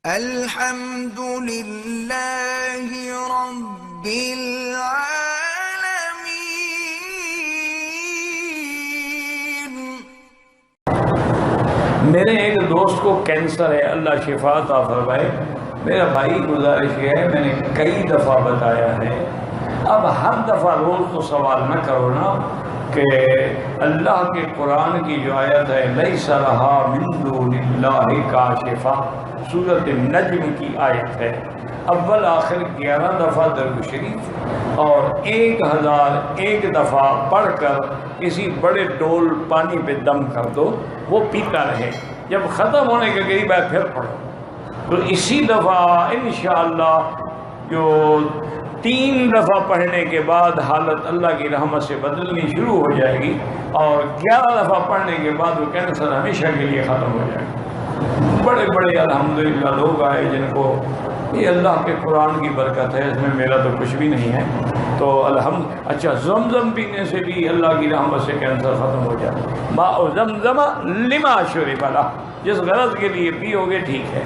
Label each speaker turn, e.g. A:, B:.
A: الحمد للہ رب العالمین۔
B: میرے ایک دوست کو کینسر ہے، اللہ شفا عطا فرمائے۔ میرا بھائی گزارش یہ ہے، میں نے کئی دفعہ بتایا ہے، اب ہر دفعہ روز تو سوال نہ کرو نا کہ اللہ کے قرآن کی جو آیت ہے لیس لہا من دون اللہ کاشفہ، سورۃ النجم کی آیت ہے، اول آخر 11 دفعہ درود شریف اور 1001 دفعہ پڑھ کر کسی بڑے ڈول پانی پہ دم کر دو، وہ پیتا رہے، جب ختم ہونے کے قریب ہے پھر پڑھو۔ تو اسی دفعہ انشاءاللہ جو 3 دفعہ پڑھنے کے بعد حالت اللہ کی رحمت سے بدلنی شروع ہو جائے گی، اور 11 دفعہ پڑھنے کے بعد وہ کینسر ہمیشہ کے لیے ختم ہو جائے گا۔ بڑے بڑے الحمدللہ لوگ آئے جن کو یہ اللہ کے قرآن کی برکت ہے، اس میں میرا تو کچھ بھی نہیں ہے، تو اچھا زمزم پینے سے بھی اللہ کی رحمت سے کینسر ختم ہو جائے۔ ماء زمزم لما شرب لہ، جس غرض کے لیے پیو گے ٹھیک ہے۔